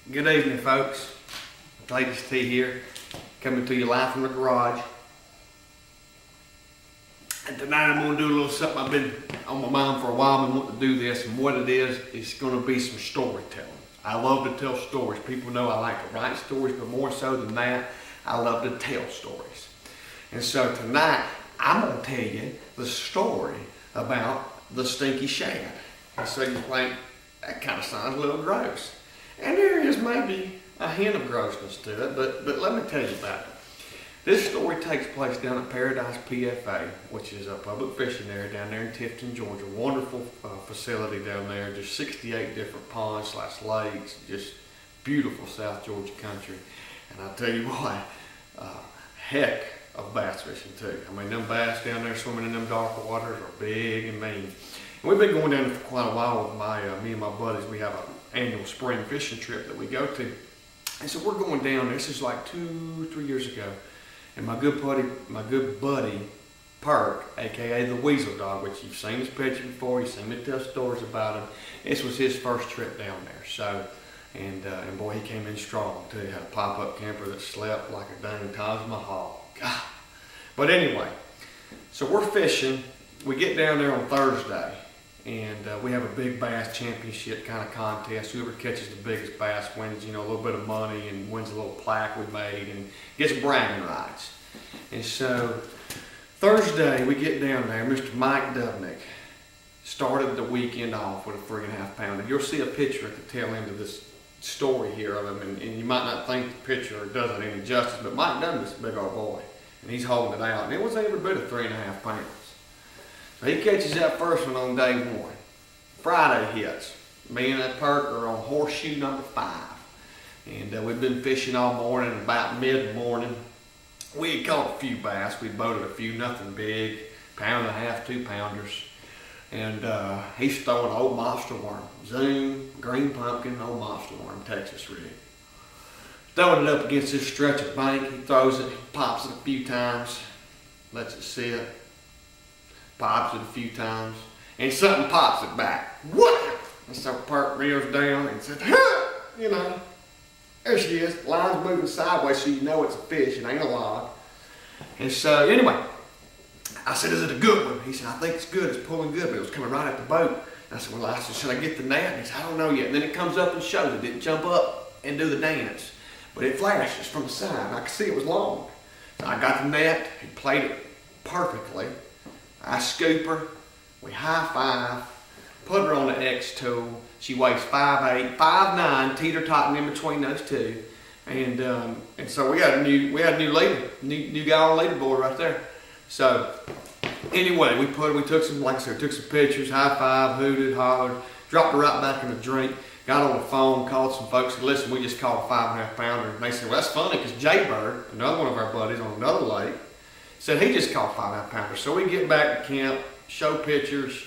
Good evening, folks. Latest T here, coming to you live from the garage. And tonight I'm going to do a little something I've been on my mind for a while. I've been wanting to do this, and what it is, it's going to be some storytelling. I love to tell stories. People know I like to write stories, but more so than that, I love to tell stories. And so tonight, I'm going to tell you the story about the Stinky Shad. And so you think, that kind of sounds a little gross. And there is maybe a hint of grossness to it, but let me tell you about it. This story takes place down at Paradise PFA, which is a public fishing area down there in Tifton, Georgia. Wonderful facility down there, just 68 different ponds / lakes, just beautiful South Georgia country. And I tell you what, heck of bass fishing too. I mean, them bass down there swimming in them dark waters are big and mean. And we've been going down there for quite a while with me and my buddies. We have an annual spring fishing trip that we go to. And so we're going down there. This is like 2-3 years ago. And my good buddy, Perk, aka the Weasel Dog, which you've seen his picture before, you've seen me tell stories about him. This was his first trip down there. So, and boy, he came in strong too. He had a pop-up camper that slept like a dang Taj Mahal. God. But anyway, so we're fishing. We get down there on Thursday, and we have a big bass championship kind of contest. Whoever catches the biggest bass wins, a little bit of money and wins a little plaque we made and gets bragging rights. And so Thursday we get down there. Mr. Mike Dubnick started the weekend off with a 3.5 pounder. You'll see a picture at the tail end of this story here of him, and you might not think the picture does it any justice, but Mike Dubnick's a big old boy, and he's holding it out, and it was every bit of 3.5 pounds. So he catches that first one on day one. Friday hits. Me and that Perk are on horseshoe number 5. And we've been fishing all morning. About mid-morning, we had caught a few bass. We boated a few, nothing big, 1.5 pound, 2 pounders. And he's throwing an old monster worm. Zoom, green pumpkin, old monster worm, Texas rig. Throwing it up against this stretch of bank. He throws it, pops it a few times, lets it sit. Pops it a few times, and something pops it back. What? And so Perk reels down and says, huh! There she is. Line's moving sideways so you know it's a fish. It ain't a log. And so anyway, I said, is it a good one? He said, I think it's good. It's pulling good, but it was coming right at the boat. And I said, well, I said, should I get the net? And he said, I don't know yet. And then it comes up and shows it. Didn't jump up and do the dance, but it flashes from the side. I could see it was long. So I got the net. He played it perfectly. I scoop her, we high-five, put her on the X tool. She weighs 5'8", 5'9", teeter-totting in between those two. And so we had a new leader, new guy on the leaderboard right there. So anyway, we took some, like I said, took some pictures, high-five, hooted, hollered, dropped her right back in the drink, got on the phone, called some folks, and listen, we just caught a 5.5 pounder. And they said, well, that's funny, because Jay Bird, another one of our buddies on another lake, said he just caught 5.5 pounders. So we get back to camp, show pictures,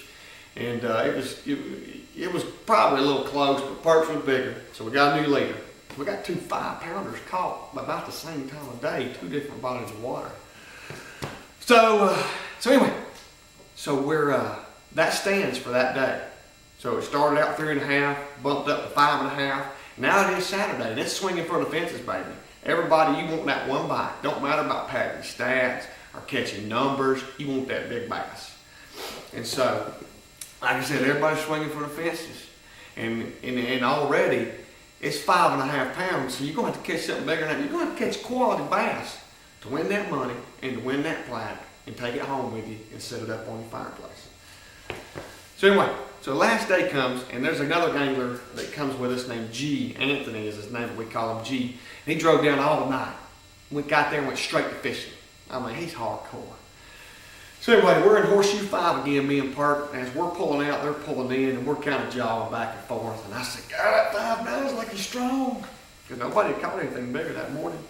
and it was probably a little close, but Perks was bigger. So we got a new leader. We got 2 5-pounders caught by about the same time of day, 2 different bodies of water. So anyway, we're that stands for that day. So it started out 3.5, bumped up to 5.5. Now it is Saturday, and it's swinging for the fences, baby. Everybody, you want that one bite. Don't matter about padding stats or catching numbers. You want that big bass. And so, like I said, everybody's swinging for the fences. And already, it's 5.5 pounds, so you're going to have to catch something bigger than that. You're going to have to catch quality bass to win that money and to win that plaque and take it home with you and set it up on your fireplace. So anyway, so the last day comes, and there's another angler that comes with us named G. Anthony is his name, we call him G. And he drove down all night. We got there and went straight to fishing. I mean, he's hardcore. So anyway, we're in horseshoe 5 again, me and Perk. And as we're pulling out, they're pulling in, and we're kind of jawing back and forth. And I said, God, that 5'9" like he's strong. Because nobody had caught anything bigger that morning.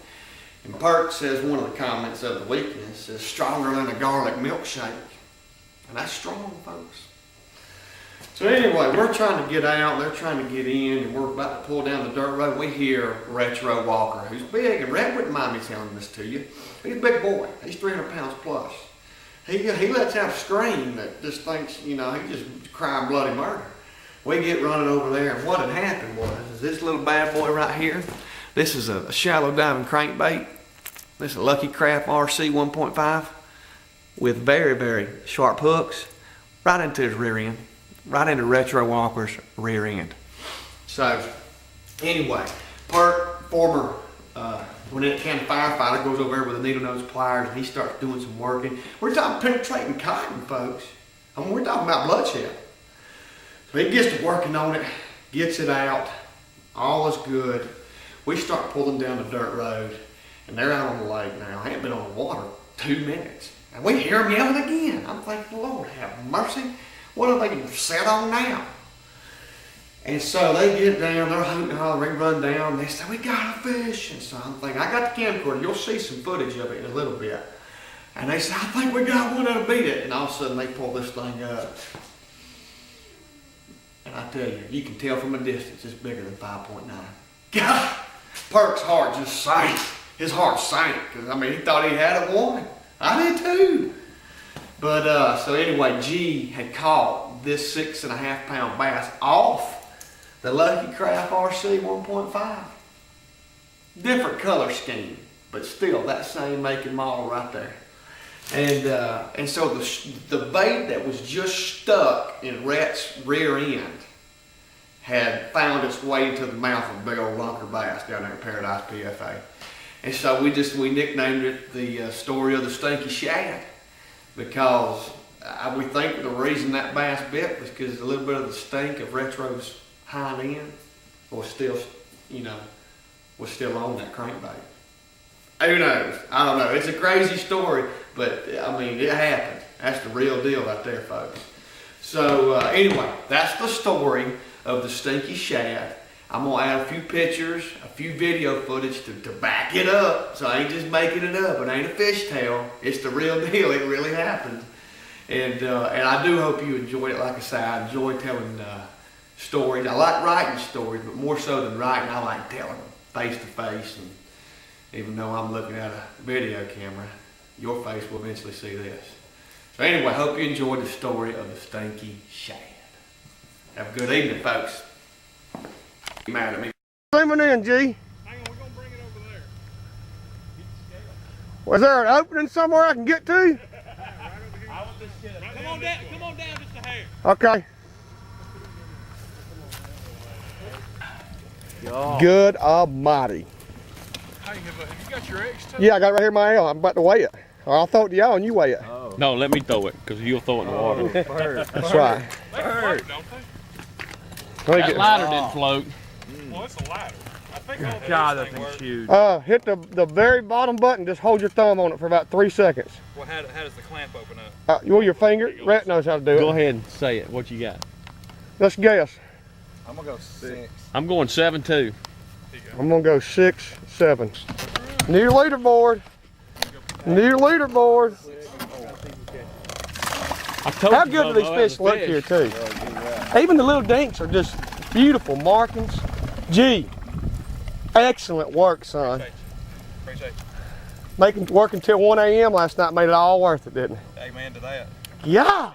And Perk says one of the comments of the weekend says, stronger than a garlic milkshake. And that's strong, folks. So anyway, we're trying to get out, they're trying to get in, and we're about to pull down the dirt road. We hear Retro Walker, who's big, and Red wouldn't mind me telling this to you. He's a big boy. He's 300 pounds plus. He lets out a scream that just thinks, he just crying bloody murder. We get running over there, and what had happened was is this little bad boy right here. This is a shallow diving crankbait. This is a Lucky Craft RC 1.5 with very, very sharp hooks right into his rear end, right into Retro Walker's rear end. So anyway, Perk, former Gwinnett County firefighter, goes over there with a needle nose pliers and he starts doing some working. We're talking penetrating cotton, folks. I mean, we're talking about bloodshed. So he gets to working on it, gets it out, all is good. We start pulling down the dirt road and they're out on the lake now. I haven't been on the water 2 minutes. And we hear them yelling again. I'm thinking, Lord have mercy. What are they set on now? And so they get down, they're hooting and hollering, they run down, they say, we got a fish. And so I'm thinking, I got the camcorder, you'll see some footage of it in a little bit. And they say, I think we got one that'll beat it. And all of a sudden they pull this thing up. And I tell you, you can tell from a distance it's bigger than 5.9. God, Perk's heart just sank. His heart sank, because I mean, he thought he had a one. I did too. But so anyway, G had caught this 6.5 pound bass off the Lucky Craft RC 1.5. Different color scheme, but still that same make and model right there. And so the bait that was just stuck in Rhett's rear end had found its way into the mouth of a big old lunker bass down there at Paradise PFA. And so we nicknamed it the story of the Stinky Shad, because we think the reason that bass bit was because a little bit of the stink of Retro's hind end was still, was still on that crankbait. Who knows? I don't know. It's a crazy story, but I mean, it happened. That's the real deal right there, folks. So anyway, that's the story of the Stinky Shad. I'm gonna add a few pictures, a few video footage to back it up. So I ain't just making it up. It ain't a fishtail. It's the real deal. It really happened. And I do hope you enjoyed it. Like I say, I enjoy telling stories. I like writing stories, but more so than writing, I like telling them face to face. And even though I'm looking at a video camera, your face will eventually see this. So anyway, hope you enjoyed the story of the Stinky Shad. Have a good evening, folks. Be mad at me. Zooming in, G. Hang on, we're gonna bring it over there. Get the scale. Was there an opening somewhere I can get to? Right over here. I want this shit. Come on down just a hair. Okay. God. Good almighty. Hey, have you got your X too? Yeah, I got it right here in my L. I'm about to weigh it. Or I'll throw it to y'all and you weigh it. Oh. No, let me throw it, because you'll throw it in the water. That's right. They float, don't they? That ladder didn't float. Well, it's a ladder. I think all God, this that thing thing's works. huge. Hit the very bottom button. Just hold your thumb on it for about 3 seconds. Well, how does the clamp open up? You your finger. Rhett knows how to do it. Go ahead and say it. What you got? Let's guess. I'm gonna go 6. I'm going 7-2. I'm gonna go 6, 7. Need your leaderboard. Need your leaderboard. I told How you, good do these Bobo, fish look here too? Even the little dinks are just beautiful markings. Gee, excellent work, son. Appreciate Making work until 1 a.m. last night made it all worth it, didn't it? you. Amen to that. Yeah.